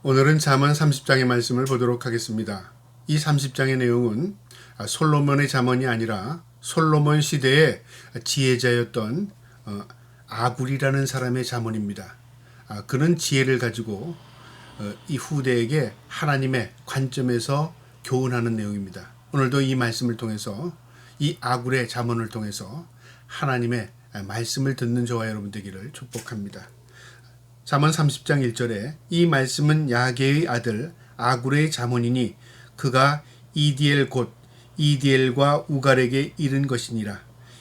오늘은 잠언 30장의 말씀을 보도록 하겠습니다. 이 30장의 내용은 솔로몬의 잠언이 아니라 솔로몬 시대의 지혜자였던 아굴이라는 사람의 잠언입니다. 그는 지혜를 가지고 이 후대에게 하나님의 관점에서 교훈하는 내용입니다. 오늘도 이 말씀을 통해서 이 아굴의 잠언을 통해서 하나님의 말씀을 듣는 저와 여러분 되기를 축복합니다. 잠언 30장 1절에 이 말씀은 야게의 아들 아굴의 잠언이니 그가 이디엘 곧 이디엘과 우갈에게 이른 것이니라.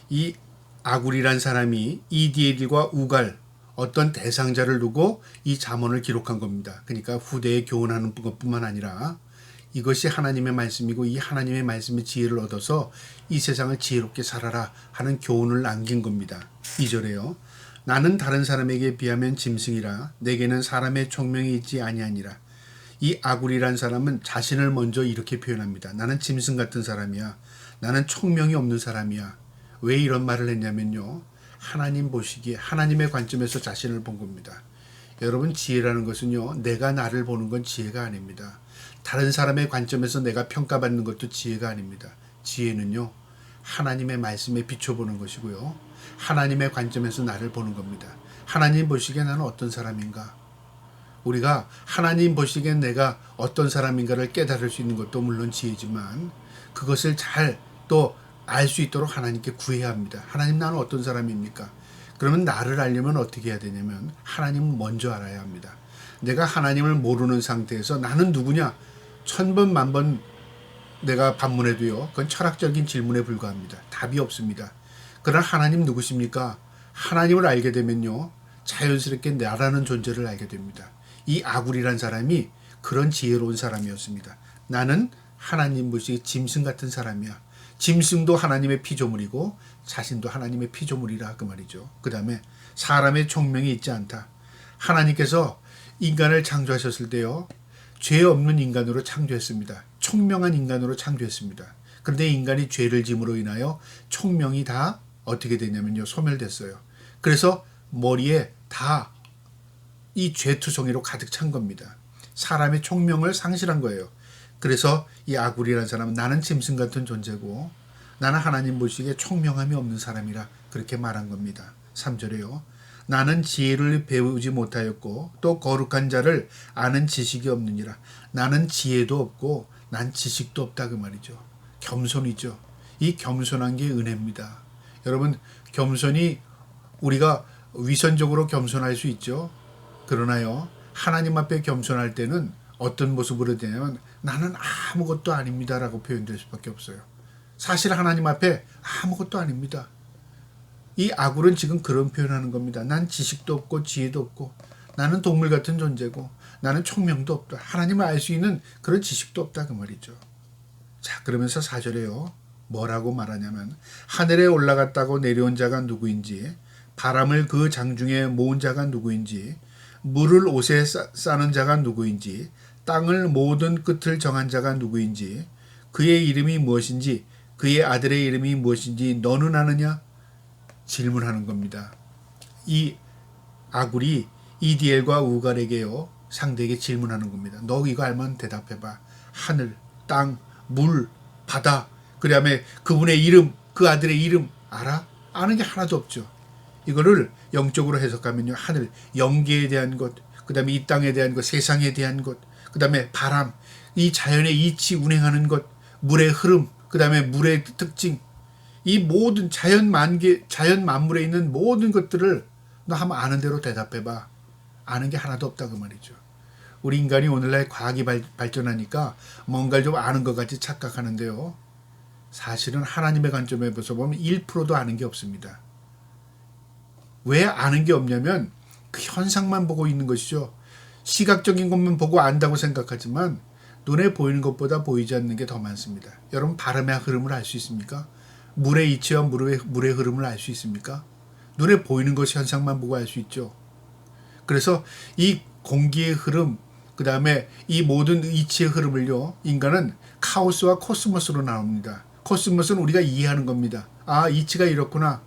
이 아굴이란 사람이 이디엘과 우갈 어떤 대상자를 두고 이 잠언을 기록한 겁니다. 그러니까 후대에 교훈하는 것뿐만 아니라 이것이 하나님의 말씀이고 이 하나님의 말씀의 지혜를 얻어서 이 세상을 지혜롭게 살아라 하는 교훈을 남긴 겁니다. 2절에요. 나는 다른 사람에게 비하면 짐승이라 내게는 사람의 총명이 있지 아니하니라. 이 아굴이란 사람은 자신을 먼저 이렇게 표현합니다. 나는 짐승 같은 사람이야. 나는 총명이 없는 사람이야. 왜 이런 말을 했냐면요. 하나님 보시기에 하나님의 관점에서 자신을 본 겁니다. 여러분 지혜라는 것은요. 내가 나를 보는 건 지혜가 아닙니다. 다른 사람의 관점에서 내가 평가받는 것도 지혜가 아닙니다. 지혜는요. 하나님의 말씀에 비춰보는 것이고요. 하나님의 관점에서 나를 보는 겁니다. 하나님 보시기에 나는 어떤 사람인가? 우리가 하나님 보시기엔 내가 어떤 사람인가를 깨달을 수 있는 것도 물론 지혜지만 그것을 잘 또 알 수 있도록 하나님께 구해야 합니다. 하나님 나는 어떤 사람입니까? 그러면 나를 알려면 어떻게 해야 되냐면 하나님을 먼저 알아야 합니다. 내가 하나님을 모르는 상태에서 나는 누구냐? 1000번 만번 내가 반문해도요. 그건 철학적인 질문에 불과합니다. 답이 없습니다. 그러나 하나님 누구십니까? 하나님을 알게 되면요. 자연스럽게 나라는 존재를 알게 됩니다. 이 아굴이란 사람이 그런 지혜로운 사람이었습니다. 나는 하나님 보시기에 짐승 같은 사람이야. 짐승도 하나님의 피조물이고 자신도 하나님의 피조물이라 그 말이죠. 그 다음에 사람의 총명이 있지 않다. 하나님께서 인간을 창조하셨을 때요. 죄 없는 인간으로 창조했습니다. 총명한 인간으로 창조했습니다. 그런데 인간이 죄를 짐으로 인하여 총명이 다 어떻게 되냐면요. 소멸됐어요. 그래서 머리에 다 이 죄투성이로 가득 찬 겁니다. 사람의 총명을 상실한 거예요. 그래서 이 아굴이라는 사람은 나는 짐승 같은 존재고 나는 하나님 보시기에 총명함이 없는 사람이라 그렇게 말한 겁니다. 3절에요. 나는 지혜를 배우지 못하였고 또 거룩한 자를 아는 지식이 없느니라. 나는 지혜도 없고 난 지식도 없다 그 말이죠. 겸손이죠. 이 겸손한 게 은혜입니다. 여러분 겸손이 우리가 위선적으로 겸손할 수 있죠. 그러나요. 하나님 앞에 겸손할 때는 어떤 모습으로 되냐면 나는 아무것도 아닙니다 라고 표현될 수밖에 없어요. 사실 하나님 앞에 아무것도 아닙니다. 이 아굴은 지금 그런 표현하는 겁니다. 난 지식도 없고 지혜도 없고 나는 동물 같은 존재고 나는 총명도 없다. 하나님을 알 수 있는 그런 지식도 없다 그 말이죠. 자 그러면서 4절에요. 뭐라고 말하냐면 하늘에 올라갔다고 내려온 자가 누구인지 바람을 그 장중에 모은 자가 누구인지 물을 옷에 싸는 자가 누구인지 땅을 모든 끝을 정한 자가 누구인지 그의 이름이 무엇인지 그의 아들의 이름이 무엇인지 너는 아느냐? 질문하는 겁니다. 이 아굴이 이디엘과 우갈에게요. 상대에게 질문하는 겁니다. 너 이거 알면 대답해봐. 하늘, 땅, 물, 바다 그 다음에 그분의 이름, 그 아들의 이름 알아? 아는 게 하나도 없죠. 이거를 영적으로 해석하면요. 하늘, 영계에 대한 것, 그 다음에 이 땅에 대한 것, 세상에 대한 것, 그 다음에 바람, 이 자연의 이치 운행하는 것, 물의 흐름, 그 다음에 물의 특징, 이 모든 자연 만물에 있는 모든 것들을 너 한번 아는 대로 대답해봐. 아는 게 하나도 없다 그 말이죠. 우리 인간이 오늘날 과학이 발전하니까 뭔가를 좀 아는 것 같이 착각하는데요. 사실은 하나님의 관점에서 보면 1%도 아는 게 없습니다. 왜 아는 게 없냐면 그 현상만 보고 있는 것이죠. 시각적인 것만 보고 안다고 생각하지만 눈에 보이는 것보다 보이지 않는 게 더 많습니다. 여러분 바람의 흐름을 알 수 있습니까? 물의 이치와 물의 흐름을 알 수 있습니까? 눈에 보이는 것이 현상만 보고 알 수 있죠. 그래서 이 공기의 흐름, 그 다음에 이 모든 이치의 흐름을요. 인간은 카오스와 코스모스로 나옵니다. 코스모스는 우리가 이해하는 겁니다. 아 이치가 이렇구나.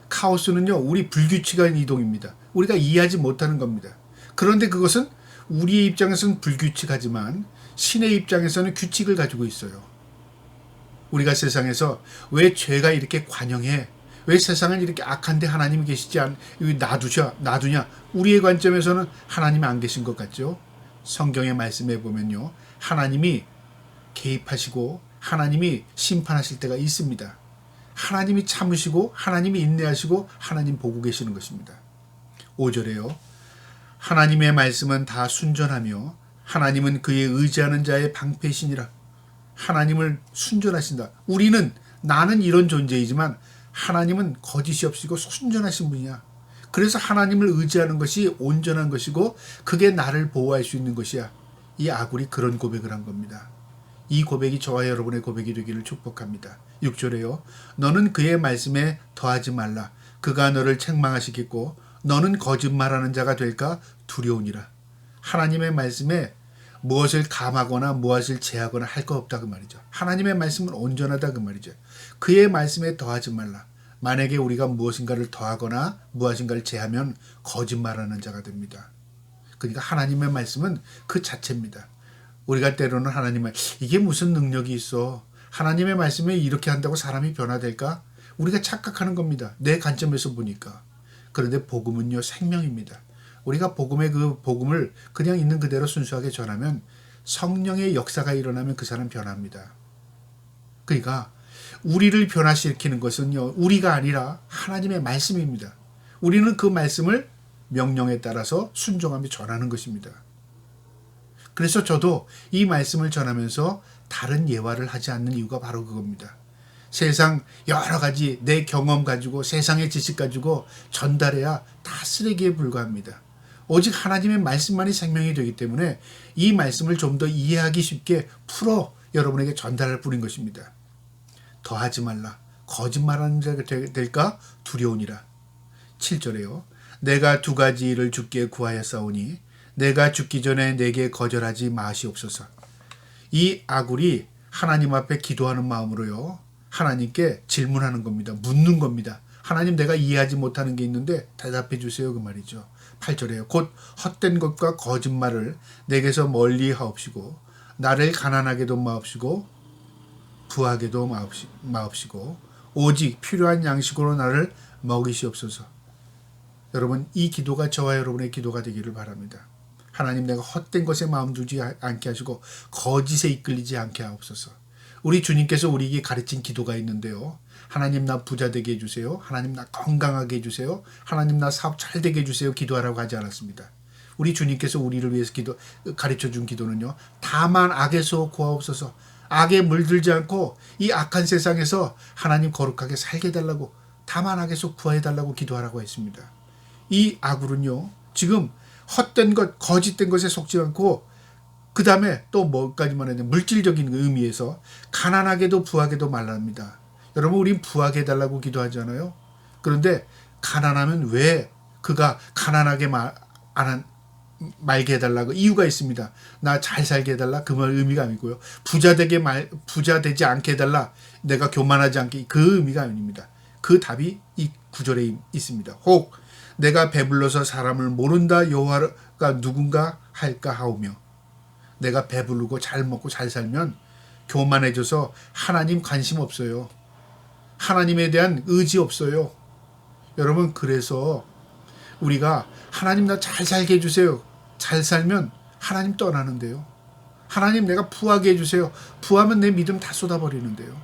카오스는요. 우리 불규칙한 이동입니다. 우리가 이해하지 못하는 겁니다. 그런데 그것은 우리의 입장에서는 불규칙하지만 신의 입장에서는 규칙을 가지고 있어요. 우리가 세상에서 왜 죄가 이렇게 관영해? 왜 세상은 이렇게 악한데 하나님이 계시지 놔두냐? 우리의 관점에서는 하나님이 안 계신 것 같죠? 성경의 말씀에 보면요. 하나님이 개입하시고 하나님이 심판하실 때가 있습니다. 하나님이 참으시고 하나님이 인내하시고 하나님 보고 계시는 것입니다. 5절에요. 하나님의 말씀은 다 순전하며 하나님은 그의 의지하는 자의 방패시니라. 하나님을 순전하신다. 나는 이런 존재이지만 하나님은 거짓이 없으시고 순전하신 분이야. 그래서 하나님을 의지하는 것이 온전한 것이고 그게 나를 보호할 수 있는 것이야. 이 아굴이 그런 고백을 한 겁니다. 이 고백이 저와 여러분의 고백이 되기를 축복합니다. 6절에요. 너는 그의 말씀에 더하지 말라. 그가 너를 책망하시겠고 너는 거짓말하는 자가 될까 두려우니라. 하나님의 말씀에 무엇을 감하거나 무엇을 제하거나 할 거 없다 그 말이죠. 하나님의 말씀은 온전하다 그 말이죠. 그의 말씀에 더하지 말라. 만약에 우리가 무엇인가를 더하거나 무엇인가를 제하면 거짓말하는 자가 됩니다. 그러니까 하나님의 말씀은 그 자체입니다. 우리가 때로는 하나님을 이게 무슨 능력이 있어? 하나님의 말씀에 이렇게 한다고 사람이 변화될까? 우리가 착각하는 겁니다. 내 관점에서 보니까. 그런데 복음은요 생명입니다. 우리가 그 복음을 그냥 있는 그대로 순수하게 전하면 성령의 역사가 일어나면 그 사람 변합니다. 그러니까 우리를 변화시키는 것은요 우리가 아니라 하나님의 말씀입니다. 우리는 그 말씀을 명령에 따라서 순종하며 전하는 것입니다. 그래서 저도 이 말씀을 전하면서 다른 예화를 하지 않는 이유가 바로 그겁니다. 세상 여러 가지 내 경험 가지고 세상의 지식 가지고 전달해야 다 쓰레기에 불과합니다. 오직 하나님의 말씀만이 생명이 되기 때문에 이 말씀을 좀 더 이해하기 쉽게 풀어 여러분에게 전달할 뿐인 것입니다. 더하지 말라. 거짓말하는 자가 될까 두려우니라. 7절에요. 내가 두 가지 일을 주께 구하였사오니 내가 죽기 전에 내게 거절하지 마시옵소서. 이 아굴이 하나님 앞에 기도하는 마음으로요. 하나님께 질문하는 겁니다. 묻는 겁니다. 하나님 내가 이해하지 못하는 게 있는데 대답해 주세요 그 말이죠. 8절에요. 곧 헛된 것과 거짓말을 내게서 멀리 하옵시고 나를 가난하게도 마옵시고 부하게도 마옵시고 오직 필요한 양식으로 나를 먹이시옵소서. 여러분 이 기도가 저와 여러분의 기도가 되기를 바랍니다. 하나님 내가 헛된 것에 마음 두지 않게 하시고 거짓에 이끌리지 않게 하옵소서. 우리 주님께서 우리에게 가르친 기도가 있는데요. 하나님 나 부자 되게 해주세요. 하나님 나 건강하게 해주세요. 하나님 나 사업 잘 되게 해주세요. 기도하라고 하지 않았습니다. 우리 주님께서 우리를 위해서 가르쳐준 기도는요. 다만 악에서 구하옵소서. 악에 물들지 않고 이 악한 세상에서 하나님 거룩하게 살게 해달라고 다만 악에서 구해달라고 기도하라고 했습니다. 이 아굴은요. 지금 헛된 것, 거짓된 것에 속지 않고 그 다음에 또 뭐까지만 했냐 물질적인 의미에서 가난하게도 부하게도 말랍니다. 여러분 우린 부하게 해달라고 기도하잖아요. 그런데 가난하면 왜 그가 가난하게 말게 해달라고 이유가 있습니다. 나 잘 살게 해달라 그 말 의미가 아니고요. 부자 되지 않게 해달라 내가 교만하지 않게 그 의미가 아닙니다. 그 답이 이 구절에 있습니다. 혹 내가 배불러서 사람을 모른다 여호와가 누군가 할까 하오며 내가 배부르고 잘 먹고 잘 살면 교만해져서 하나님 관심 없어요. 하나님에 대한 의지 없어요. 여러분 그래서 우리가 하나님 나 잘 살게 해주세요. 잘 살면 하나님 떠나는데요. 하나님 내가 부하게 해주세요. 부하면 내 믿음 다 쏟아버리는데요.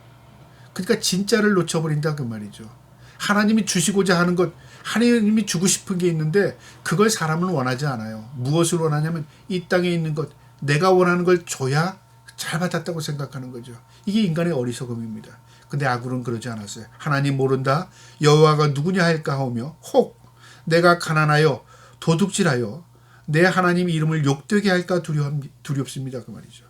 그러니까 진짜를 놓쳐버린다 그 말이죠. 하나님이 주시고자 하는 것 하나님이 주고 싶은 게 있는데 그걸 사람은 원하지 않아요. 무엇을 원하냐면 이 땅에 있는 것 내가 원하는 걸 줘야 잘 받았다고 생각하는 거죠. 이게 인간의 어리석음입니다. 근데 아굴은 그러지 않았어요. 하나님 모른다 여호와가 누구냐 할까 하오며 혹 내가 가난하여 도둑질하여 내 하나님 이름을 욕되게 할까 두렵습니다. 그 말이죠.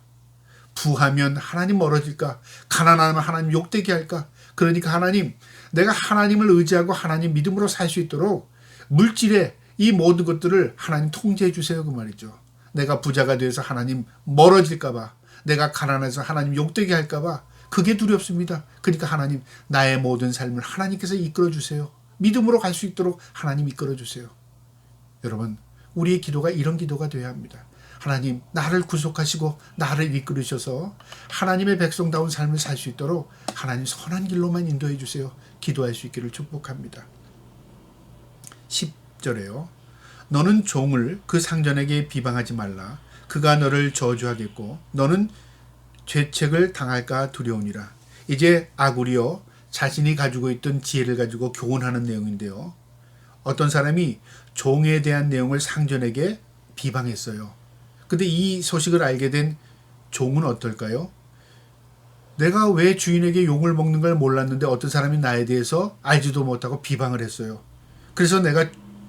부하면 하나님 멀어질까 가난하면 하나님 욕되게 할까 그러니까 하나님 내가 하나님을 의지하고 하나님 믿음으로 살 수 있도록 물질의 이 모든 것들을 하나님 통제해 주세요 그 말이죠. 내가 부자가 되어서 하나님 멀어질까 봐 내가 가난해서 하나님 욕되게 할까 봐 그게 두렵습니다. 그러니까 하나님 나의 모든 삶을 하나님께서 이끌어 주세요. 믿음으로 갈 수 있도록 하나님 이끌어 주세요. 여러분 우리의 기도가 이런 기도가 되어야 합니다. 하나님 나를 구속하시고 나를 이끌으셔서 하나님의 백성다운 삶을 살 수 있도록 하나님 선한 길로만 인도해 주세요. 기도할 수 있기를 축복합니다. 10절에요. 너는 종을 그 상전에게 비방하지 말라. 그가 너를 저주하겠고 너는 죄책을 당할까 두려우니라. 이제 아굴이요 자신이 가지고 있던 지혜를 가지고 교훈하는 내용인데요. 어떤 사람이 종에 대한 내용을 상전에게 비방했어요. 근데 이 소식을 알게 된 종은 어떨까요? 내가 왜 주인에게 욕을 먹는 걸 몰랐는데 어떤 사람이 나에 대해서 알지도 못하고 비방을 했어요. 그래서 내가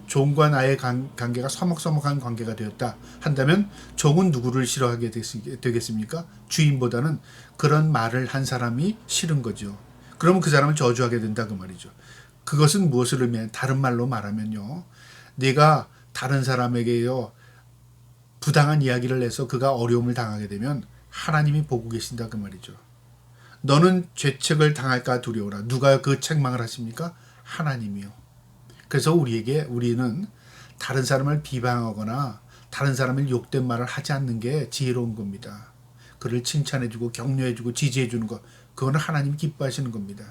종과 나의 관계가 서먹서먹한 관계가 되었다 한다면 종은 누구를 싫어하게 되겠습니까? 주인보다는 그런 말을 한 사람이 싫은 거죠. 그러면 그 사람을 저주하게 된다 그 말이죠. 그것은 무엇을 의미하냐? 다른 말로 말하면요. 네가 다른 사람에게요 부당한 이야기를 해서 그가 어려움을 당하게 되면 하나님이 보고 계신다 그 말이죠. 너는 죄책을 당할까 두려워라. 누가 그 책망을 하십니까? 하나님이요. 그래서 우리는 다른 사람을 비방하거나 다른 사람을 욕된 말을 하지 않는 게 지혜로운 겁니다. 그를 칭찬해주고 격려해주고 지지해주는 것, 그거는 하나님이 기뻐하시는 겁니다.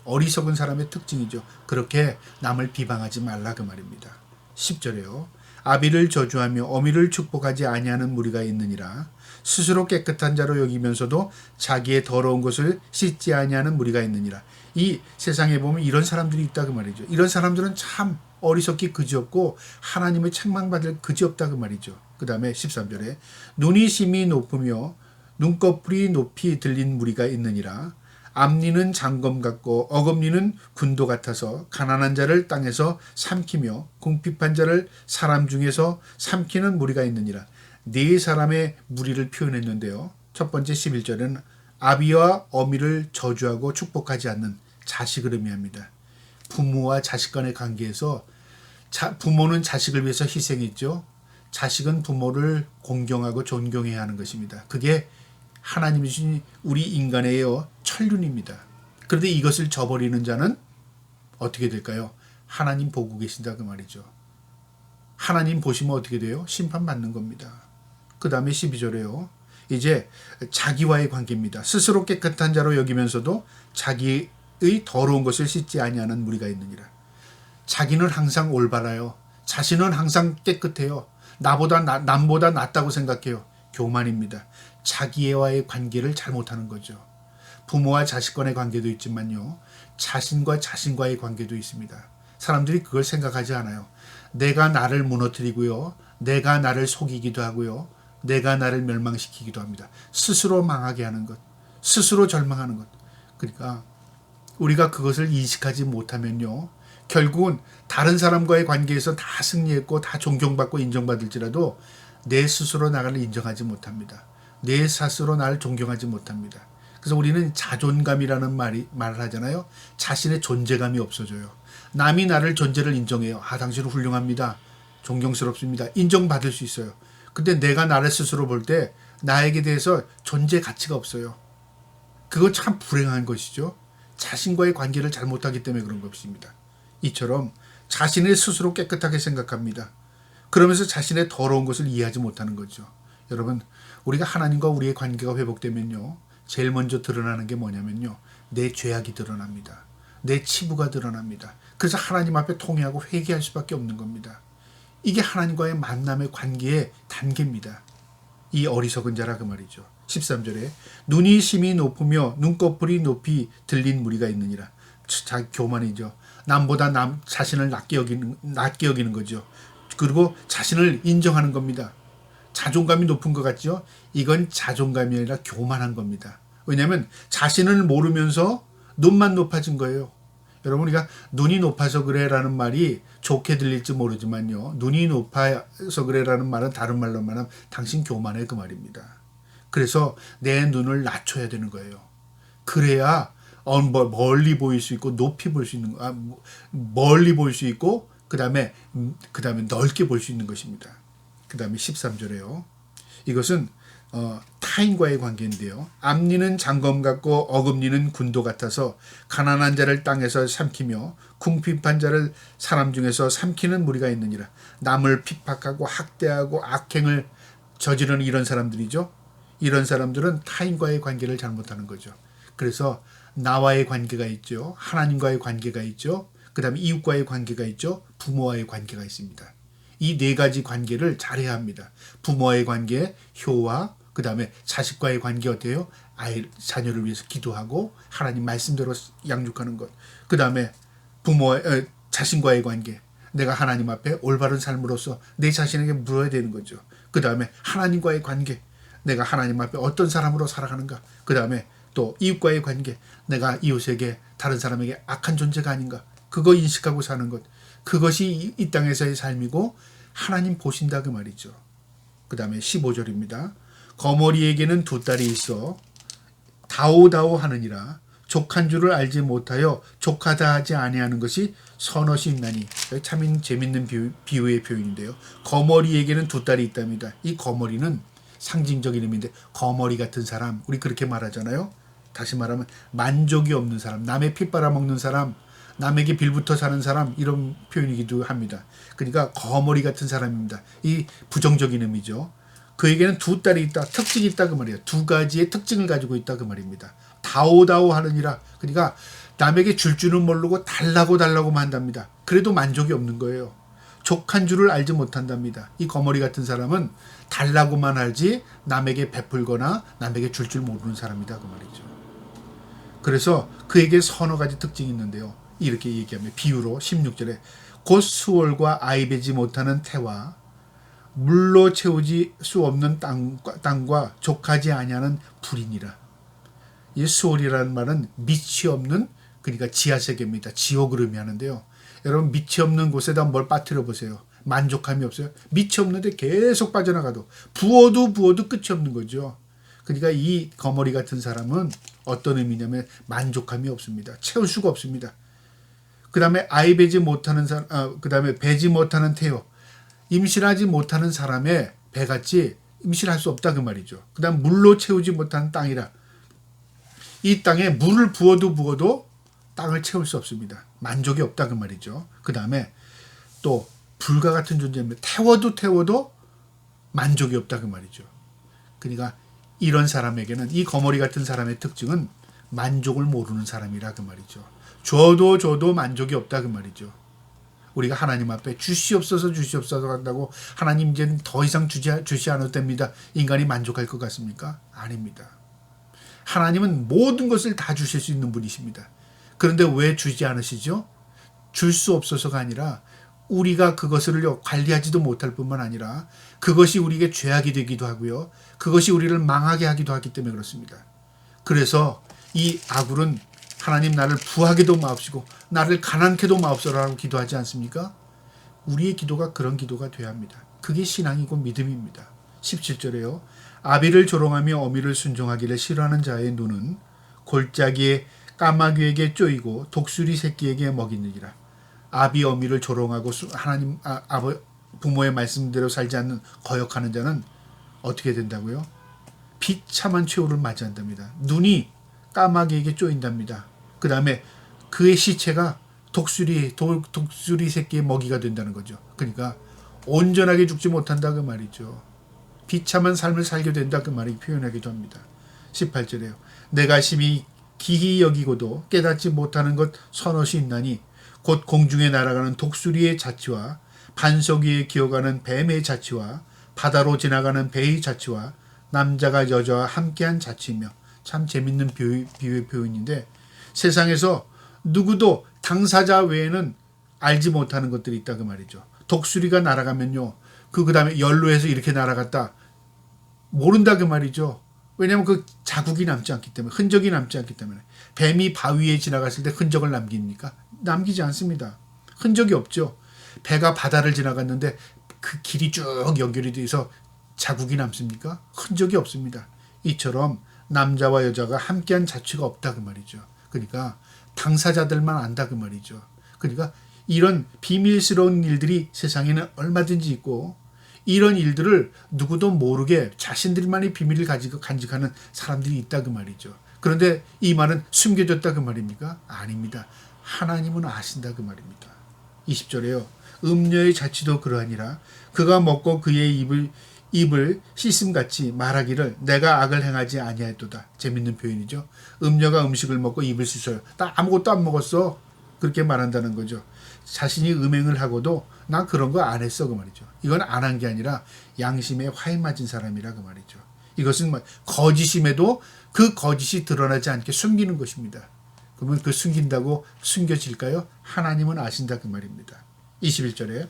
어리석은 사람의 특징이죠. 그렇게 남을 비방하지 말라 그 말입니다. 10절에요. 아비를 저주하며 어미를 축복하지 아니하는 무리가 있느니라. 스스로 깨끗한 자로 여기면서도 자기의 더러운 것을 씻지 아니하는 무리가 있느니라. 이 세상에 보면 이런 사람들이 있다 그 말이죠. 이런 사람들은 참 어리석기 그지없고 하나님의 책망받을 그지없다 그 말이죠. 그 다음에 13절에 눈이 심히 높으며 눈꺼풀이 높이 들린 무리가 있느니라. 앞니는 장검 같고 어금니는 군도 같아서 가난한 자를 땅에서 삼키며 궁핍한 자를 사람 중에서 삼키는 무리가 있느니라. 네 사람의 무리를 표현했는데요. 첫 번째 11절은 아비와 어미를 저주하고 축복하지 않는 자식을 의미합니다. 부모와 자식 간의 관계에서 부모는 자식을 위해서 희생했죠. 자식은 부모를 공경하고 존경해야 하는 것입니다. 그게 하나님이 주신 우리 인간의 천륜입니다. 그런데 이것을 저버리는 자는 어떻게 될까요? 하나님 보고 계신다 그 말이죠. 하나님 보시면 어떻게 돼요? 심판받는 겁니다. 그 다음에 12절에요. 이제 자기와의 관계입니다. 스스로 깨끗한 자로 여기면서도 자기의 더러운 것을 씻지 아니하는 무리가 있느니라. 자기는 항상 올바라요. 자신은 항상 깨끗해요. 남보다 낫다고 생각해요. 교만입니다. 자기와의 관계를 잘못하는 거죠. 부모와 자식 간의 관계도 있지만요. 자신과 자신과의 관계도 있습니다. 사람들이 그걸 생각하지 않아요. 내가 나를 무너뜨리고요. 내가 나를 속이기도 하고요. 내가 나를 멸망시키기도 합니다. 스스로 망하게 하는 것. 스스로 절망하는 것. 그러니까 우리가 그것을 인식하지 못하면요. 결국은 다른 사람과의 관계에서 다 승리했고 다 존경받고 인정받을지라도 내 스스로 나를 인정하지 못합니다. 내 스스로 나를 존경하지 못합니다. 그래서 우리는 자존감이라는 말을 하잖아요. 자신의 존재감이 없어져요. 남이 나를 존재를 인정해요. 당신은 훌륭합니다. 존경스럽습니다. 인정받을 수 있어요. 근데 내가 나를 스스로 볼 때 나에게 대해서 존재 가치가 없어요. 그거 참 불행한 것이죠. 자신과의 관계를 잘못하기 때문에 그런 것입니다. 이처럼 자신을 스스로 깨끗하게 생각합니다. 그러면서 자신의 더러운 것을 이해하지 못하는 거죠. 여러분, 우리가 하나님과 우리의 관계가 회복되면요. 제일 먼저 드러나는 게 뭐냐면요. 내 죄악이 드러납니다. 내 치부가 드러납니다. 그래서 하나님 앞에 통회하고 회개할 수밖에 없는 겁니다. 이게 하나님과의 만남의 관계의 단계입니다. 이 어리석은 자라 그 말이죠. 13절에 눈이 심히 높으며 눈꺼풀이 높이 들린 무리가 있느니라. 자기 교만이죠. 남보다 자신을 낮게 여기는 거죠. 그리고 자신을 인정하는 겁니다. 자존감이 높은 것 같죠? 이건 자존감이 아니라 교만한 겁니다. 왜냐하면 자신을 모르면서 눈만 높아진 거예요. 여러분, 우리가 눈이 높아서 그래라는 말이 좋게 들릴지 모르지만요. 눈이 높아서 그래라는 말은 다른 말로 말하면 당신 교만해 그 말입니다. 그래서 내 눈을 낮춰야 되는 거예요. 그래야 멀리 보일 수 있고 높이 볼 수 있는 멀리 볼 수 있고 그다음에 넓게 볼 수 있는 것입니다. 그다음에 13절에요. 이것은 타인과의 관계인데요. 앞니는 장검 같고 어금니는 군도 같아서 가난한 자를 땅에서 삼키며 궁핍한 자를 사람 중에서 삼키는 무리가 있느니라. 남을 핍박하고 학대하고 악행을 저지르는 이런 사람들이죠. 이런 사람들은 타인과의 관계를 잘못하는 거죠. 그래서 나와의 관계가 있죠. 하나님과의 관계가 있죠. 그 다음에 이웃과의 관계가 있죠. 부모와의 관계가 있습니다. 이 네 가지 관계를 잘해야 합니다. 부모와의 관계, 효와, 그 다음에 자식과의 관계 어때요? 자녀를 위해서 기도하고 하나님 말씀대로 양육하는 것. 그 다음에 자신과의 관계. 내가 하나님 앞에 올바른 삶으로서 내 자신에게 물어야 되는 거죠. 그 다음에 하나님과의 관계. 내가 하나님 앞에 어떤 사람으로 살아가는가. 그 다음에 또 이웃과의 관계. 내가 이웃에게 다른 사람에게 악한 존재가 아닌가. 그거 인식하고 사는 것. 그것이 이 땅에서의 삶이고 하나님 보신다 그 말이죠. 그 다음에 15절입니다. 거머리에게는 두 딸이 있어 다오다오 하느니라. 족한 줄을 알지 못하여 족하다 하지 아니하는 것이 선엇이 있나니. 참 재밌는 비유의 표현인데요. 거머리에게는 두 딸이 있답니다. 이 거머리는 상징적인 의미인데 거머리 같은 사람, 우리 그렇게 말하잖아요. 다시 말하면 만족이 없는 사람, 남의 피 빨아먹는 사람, 남에게 빌붙어 사는 사람, 이런 표현이기도 합니다. 그러니까 거머리 같은 사람입니다. 이 부정적인 의미죠. 그에게는 두 딸이 있다, 특징이 있다 그 말이에요. 두 가지의 특징을 가지고 있다 그 말입니다. 다오다오 하느니라. 그러니까 남에게 줄 줄은 모르고 달라고만 한답니다. 그래도 만족이 없는 거예요. 족한 줄을 알지 못한답니다. 이 거머리 같은 사람은 달라고만 알지 남에게 베풀거나 남에게 줄 줄 모르는 사람이다 그 말이죠. 그래서 그에게 서너 가지 특징이 있는데요. 이렇게 얘기하면 비유로 16절에 곧 수월과 아이 베지 못하는 태와 물로 채우지 수 없는 땅과 족하지 아니하는 불이니라. 이 수월이라는 말은 밑이 없는, 그러니까 지하세계입니다. 지옥을 의미하는데요. 여러분 밑이 없는 곳에다 뭘 빠뜨려 보세요. 만족함이 없어요. 밑이 없는데 계속 빠져나가도 부어도 끝이 없는 거죠. 그러니까 이 거머리 같은 사람은 어떤 의미냐면 만족함이 없습니다. 채울 수가 없습니다. 그 다음에 아이 베지 못하는 사람, 그 다음에 베지 못하는 태요. 임신하지 못하는 사람의 배같이 임신할 수 없다 그 말이죠. 그 다음 물로 채우지 못하는 땅이라. 이 땅에 물을 부어도 땅을 채울 수 없습니다. 만족이 없다 그 말이죠. 그 다음에 또 불과 같은 존재입니다. 태워도 만족이 없다 그 말이죠. 그러니까 이런 사람에게는, 이 거머리 같은 사람의 특징은 만족을 모르는 사람이라 그 말이죠. 줘도 만족이 없다 그 말이죠. 우리가 하나님 앞에 주시옵소서 한다고 하나님 이제는 더 이상 주시 않아도 됩니다. 인간이 만족할 것 같습니까? 아닙니다. 하나님은 모든 것을 다 주실 수 있는 분이십니다. 그런데 왜 주지 않으시죠? 줄 수 없어서가 아니라 우리가 그것을 관리하지도 못할 뿐만 아니라 그것이 우리에게 죄악이 되기도 하고요. 그것이 우리를 망하게 하기도 하기 때문에 그렇습니다. 그래서 이 아굴은 하나님 나를 부하게도 마옵시고 나를 가난케도 마옵소서라고 기도하지 않습니까? 우리의 기도가 그런 기도가 돼야 합니다. 그게 신앙이고 믿음입니다. 17절에요. 아비를 조롱하며 어미를 순종하기를 싫어하는 자의 눈은 골짜기에 까마귀에게 쪼이고 독수리 새끼에게 먹이느니라. 아비 어미를 조롱하고 하나님 부모의 말씀대로 살지 않는 거역하는 자는 어떻게 된다고요? 비참한 최후를 맞이한답니다. 눈이 까마귀에게 쪼인답니다. 그 다음에 그의 시체가 독수리 새끼의 먹이가 된다는 거죠. 그러니까 온전하게 죽지 못한다 그 말이죠. 비참한 삶을 살게 된다 그 말이 표현하기도 합니다. 18절에요. 내가 심히 기히 여기고도 깨닫지 못하는 것 서너시 있나니 곧 공중에 날아가는 독수리의 자취와 반석 위에 기어가는 뱀의 자취와 바다로 지나가는 배의 자취와 남자가 여자와 함께한 자취이며. 참 재밌는 비유의 표현인데 세상에서 누구도 당사자 외에는 알지 못하는 것들이 있다 그 말이죠. 독수리가 날아가면요. 그 다음에 연로해서 이렇게 날아갔다. 모른다 그 말이죠. 왜냐하면 그 자국이 남지 않기 때문에, 흔적이 남지 않기 때문에. 뱀이 바위에 지나갔을 때 흔적을 남깁니까? 남기지 않습니다. 흔적이 없죠. 배가 바다를 지나갔는데 그 길이 쭉 연결이 돼서 자국이 남습니까? 흔적이 없습니다. 이처럼 남자와 여자가 함께한 자취가 없다 그 말이죠. 그러니까 당사자들만 안다 그 말이죠. 그러니까 이런 비밀스러운 일들이 세상에는 얼마든지 있고 이런 일들을 누구도 모르게 자신들만의 비밀을 가지고 간직하는 사람들이 있다 그 말이죠. 그런데 이 말은 숨겨졌다 그 말입니까? 아닙니다. 하나님은 아신다 그 말입니다. 20절에요. 음녀의 자취도 그러하니라. 그가 먹고 그의 입을 씻음같이 말하기를 내가 악을 행하지 아니하였도다. 재밌는 표현이죠. 음녀가 음식을 먹고 입을 씻어요. 나 아무것도 안 먹었어. 그렇게 말한다는 거죠. 자신이 음행을 하고도 나 그런 거 안 했어 그 말이죠. 이건 안 한 게 아니라 양심에 화인 맞은 사람이라 그 말이죠. 이것은 거짓임에도 그 거짓이 드러나지 않게 숨기는 것입니다. 그러면 그 숨긴다고 숨겨질까요? 하나님은 아신다 그 말입니다. 21절에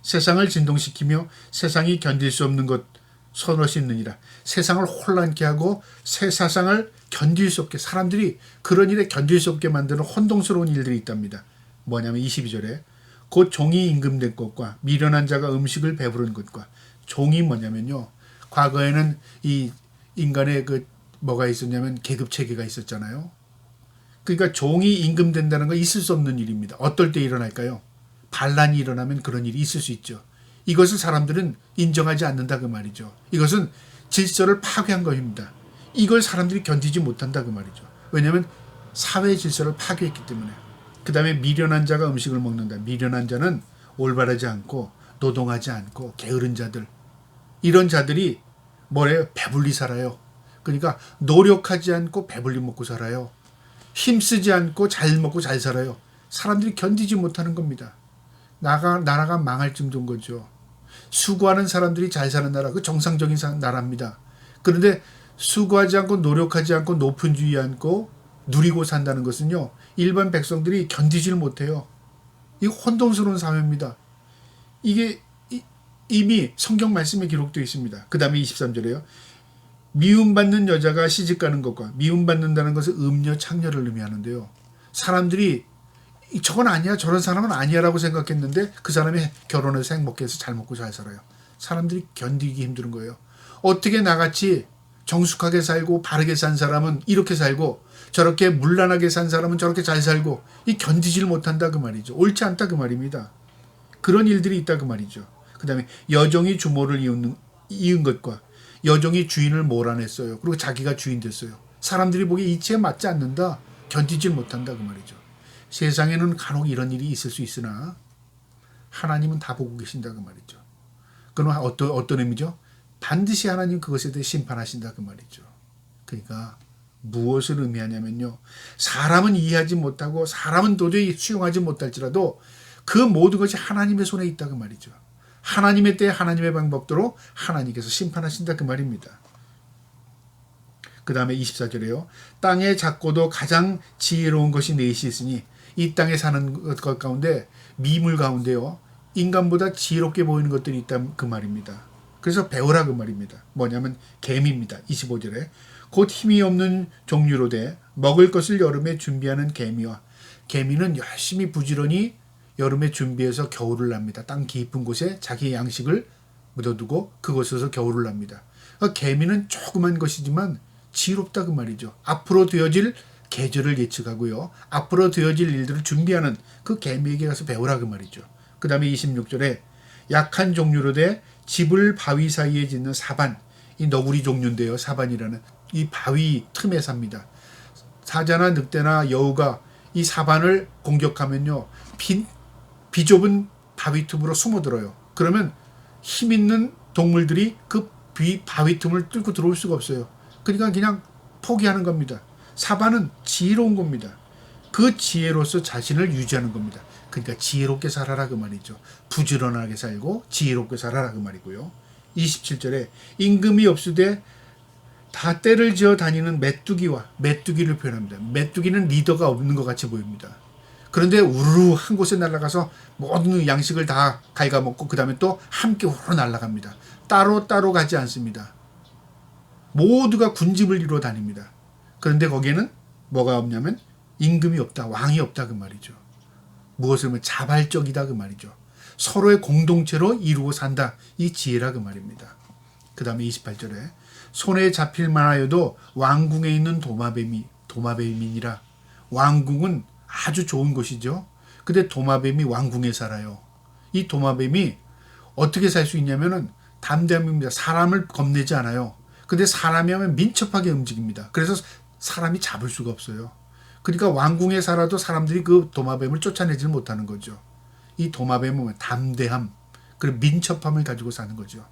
세상을 진동시키며 세상이 견딜 수 없는 것 손을 있느니라. 세상을 혼란케 하고 새 세상을 견딜 수 없게 사람들이 그런 일에 견딜 수 없게 만드는 혼동스러운 일들이 있답니다. 뭐냐면 22절에 곧 종이 임금된 것과 미련한 자가 음식을 배부른 것과 종이 뭐냐면요. 과거에는 이 인간의 그 뭐가 있었냐면 계급 체계가 있었잖아요. 그러니까 종이 임금된다는 건 있을 수 없는 일입니다. 어떨 때 일어날까요? 반란이 일어나면 그런 일이 있을 수 있죠. 이것을 사람들은 인정하지 않는다 그 말이죠. 이것은 질서를 파괴한 것입니다. 이걸 사람들이 견디지 못한다 그 말이죠. 왜냐하면 사회 질서를 파괴했기 때문에. 그 다음에 미련한 자가 음식을 먹는다. 미련한 자는 올바르지 않고 노동하지 않고 게으른 자들. 이런 자들이 뭐래요? 배불리 살아요. 그러니까 노력하지 않고 배불리 먹고 살아요. 힘쓰지 않고 잘 먹고 잘 살아요. 사람들이 견디지 못하는 겁니다. 나라가 망할 정도인 거죠. 수고하는 사람들이 잘 사는 나라, 그 정상적인 나라입니다. 그런데 수고하지 않고 노력하지 않고 높은 주의 않고 누리고 산다는 것은요. 일반 백성들이 견디질 못해요. 이 혼돈스러운 사회입니다. 이게 이미 성경 말씀에 기록되어 있습니다. 그 다음에 23절에요. 미움받는 여자가 시집가는 것과 미움받는다는 것은 음녀 창녀를 의미하는데요. 사람들이 저건 아니야 저런 사람은 아니야 라고 생각했는데 그 사람이 결혼해서 행복해서 잘 먹고 잘 살아요. 사람들이 견디기 힘든 거예요. 어떻게 나같이 정숙하게 살고 바르게 산 사람은 이렇게 살고 저렇게 문란하게 산 사람은 저렇게 잘 살고 이 견디질 못한다 그 말이죠. 옳지 않다 그 말입니다. 그런 일들이 있다 그 말이죠. 그 다음에 여종이 주모를 이은 것과 여종이 주인을 몰아냈어요. 그리고 자기가 주인 됐어요. 사람들이 보기에 이치에 맞지 않는다. 견디질 못한다 그 말이죠. 세상에는 간혹 이런 일이 있을 수 있으나 하나님은 다 보고 계신다 그 말이죠. 그건 어떤 의미죠? 반드시 하나님 그것에 대해 심판하신다 그 말이죠. 그러니까 무엇을 의미하냐면요. 사람은 이해하지 못하고 사람은 도저히 수용하지 못할지라도 그 모든 것이 하나님의 손에 있다 그 말이죠. 하나님의 때에 하나님의 방법대로 하나님께서 심판하신다 그 말입니다. 그 다음에 24절에요. 땅의 작고도 가장 지혜로운 것이 넷이 있으니 이 땅에 사는 것 가운데 미물 가운데요. 인간보다 지혜롭게 보이는 것들이 있다 그 말입니다. 그래서 배우라 그 말입니다. 뭐냐면 개미입니다. 25절에 곧 힘이 없는 종류로 돼 먹을 것을 여름에 준비하는 개미와 개미는 열심히 부지런히 여름에 준비해서 겨울을 납니다. 땅 깊은 곳에 자기의 양식을 묻어두고 그곳에서 겨울을 납니다. 그러니까 개미는 조그만 것이지만 지혜롭다 그 말이죠. 앞으로 되어질 계절을 예측하고요. 앞으로 되어질 일들을 준비하는 그 개미에게 가서 배우라 그 말이죠. 그 다음에 26절에 약한 종류로 돼 집을 바위 사이에 짓는 사반, 이 너구리 종류인데요. 사반이라는 이 바위 틈에 삽니다. 사자나 늑대나 여우가 이 사반을 공격하면요. 비좁은 바위 틈으로 숨어들어요. 그러면 힘 있는 동물들이 그 바위 틈을 뚫고 들어올 수가 없어요. 그러니까 그냥 포기하는 겁니다. 사반은 지혜로운 겁니다. 그 지혜로서 자신을 유지하는 겁니다. 그러니까 지혜롭게 살아라 그 말이죠. 부지런하게 살고 지혜롭게 살아라 그 말이고요. 27절에 임금이 없으되 다 때를 지어 다니는 메뚜기를 표현합니다. 메뚜기는 리더가 없는 것 같이 보입니다. 그런데 우르르 한 곳에 날아가서 모든 양식을 다 갉아먹고 그 다음에 또 함께 우르르 날아갑니다. 따로 가지 않습니다. 모두가 군집을 이루어 다닙니다. 그런데 거기에는 뭐가 없냐면 임금이 없다, 왕이 없다 그 말이죠. 무엇을 하면 자발적이다 그 말이죠. 서로의 공동체로 이루어 산다. 이 지혜라 그 말입니다. 그 다음에 28절에 손에 잡힐 만하여도 왕궁에 있는 도마뱀이니라. 왕궁은 아주 좋은 곳이죠. 근데 도마뱀이 왕궁에 살아요. 이 도마뱀이 어떻게 살 수 있냐면은 담대합니다. 사람을 겁내지 않아요. 근데 사람이 하면 민첩하게 움직입니다. 그래서 사람이 잡을 수가 없어요. 그러니까 왕궁에 살아도 사람들이 그 도마뱀을 쫓아내지 못하는 거죠. 이 도마뱀은 담대함, 그리고 민첩함을 가지고 사는 거죠.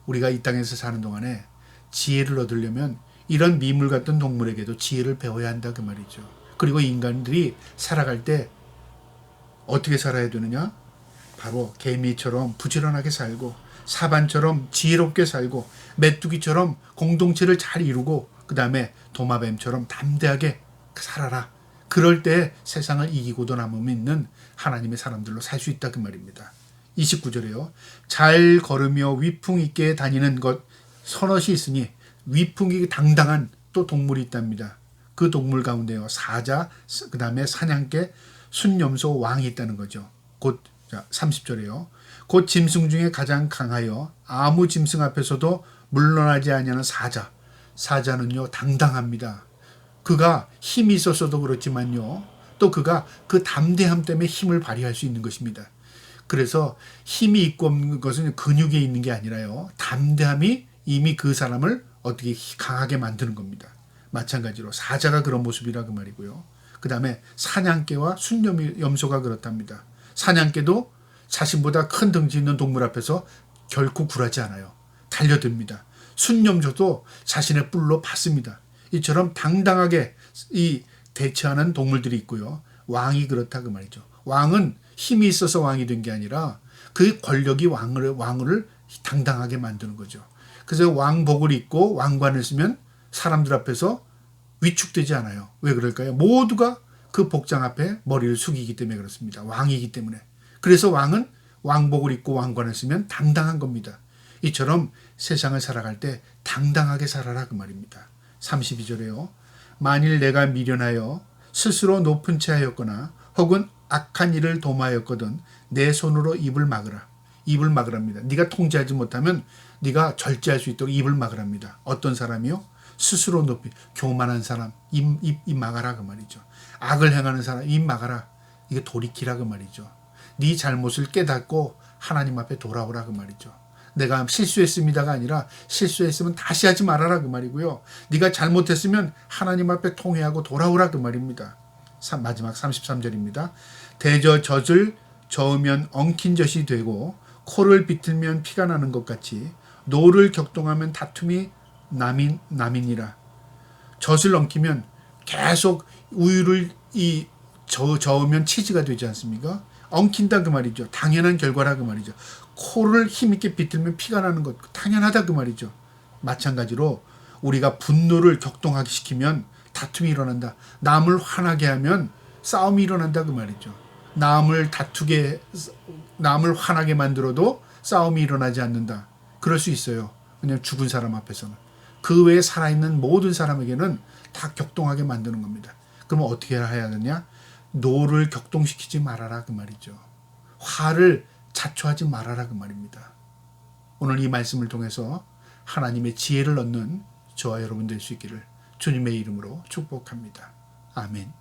우리가 이 땅에서 사는 동안에 지혜를 얻으려면 이런 미물 같은 동물에게도 지혜를 배워야 한다 그 말이죠. 그리고 인간들이 살아갈 때 어떻게 살아야 되느냐? 바로 개미처럼 부지런하게 살고 사반처럼 지혜롭게 살고 메뚜기처럼 공동체를 잘 이루고 그 다음에 도마뱀처럼 담대하게 살아라. 그럴 때 세상을 이기고도 남음있는 하나님의 사람들로 살 수 있다 그 말입니다. 29절에요. 잘 걸으며 위풍 있게 다니는 것 서넛이 있으니 위풍이 당당한 또 동물이 있답니다. 그 동물 가운데요. 사자, 그 다음에 사냥개, 순염소, 왕이 있다는 거죠. 곧 30절에요. 곧 짐승 중에 가장 강하여 아무 짐승 앞에서도 물러나지 아니하는 사자. 사자는요 당당합니다. 그가 힘이 있어서도 그렇지만요. 또 그가 그 담대함 때문에 힘을 발휘할 수 있는 것입니다. 그래서 힘이 있고 없는 것은 근육에 있는 게 아니라요. 담대함이 이미 그 사람을 어떻게 강하게 만드는 겁니다. 마찬가지로 사자가 그런 모습이라 그 말이고요. 그 다음에 사냥개와 순염소가 그렇답니다. 사냥개도 자신보다 큰 덩치 있는 동물 앞에서 결코 굴하지 않아요. 달려듭니다. 순염소도 자신의 뿔로 받습니다. 이처럼 당당하게 이 대처하는 동물들이 있고요. 왕이 그렇다 그 말이죠. 왕은 힘이 있어서 왕이 된 게 아니라 그 권력이 왕을 당당하게 만드는 거죠. 그래서 왕복을 입고 왕관을 쓰면 사람들 앞에서 위축되지 않아요. 왜 그럴까요? 모두가 그 복장 앞에 머리를 숙이기 때문에 그렇습니다. 왕이기 때문에. 그래서 왕은 왕복을 입고 왕관을 쓰면 당당한 겁니다. 이처럼 세상을 살아갈 때 당당하게 살아라 그 말입니다. 32절에요. 만일 내가 미련하여 스스로 높은 채 하였거나 혹은 악한 일을 도모하였거든 내 손으로 입을 막으라. 입을 막으랍니다. 네가 통제하지 못하면 네가 절제할 수 있도록 입을 막으랍니다. 어떤 사람이요? 스스로 높이 교만한 사람 입 막아라 그 말이죠. 악을 행하는 사람 입 막아라. 이게 돌이키라 그 말이죠. 네 잘못을 깨닫고 하나님 앞에 돌아오라 그 말이죠. 내가 실수했습니다가 아니라 실수했으면 다시 하지 말아라 그 말이고요. 네가 잘못했으면 하나님 앞에 통회하고 돌아오라 그 말입니다. 마지막 33절입니다. 대저 젖을 저으면 엉킨 젖이 되고 코를 비틀면 피가 나는 것 같이 노를 격동하면 다툼이 남이니라. 젖을 엉키면 계속 우유를 저으면 치즈가 되지 않습니까? 엉킨다 그 말이죠. 당연한 결과라 그 말이죠. 코를 힘있게 비틀면 피가 나는 것 당연하다 그 말이죠. 마찬가지로 우리가 분노를 격동하게 시키면 다툼이 일어난다. 남을 화나게 하면 싸움이 일어난다 그 말이죠. 남을 화나게 만들어도 싸움이 일어나지 않는다. 그럴 수 있어요. 그냥 죽은 사람 앞에서는. 그 외에 살아있는 모든 사람에게는 다 격동하게 만드는 겁니다. 그러면 어떻게 해야 되냐? 노를 격동시키지 말아라 그 말이죠. 화를 자초하지 말아라 그 말입니다. 오늘 이 말씀을 통해서 하나님의 지혜를 얻는 저와 여러분 될 수 있기를 주님의 이름으로 축복합니다. 아멘.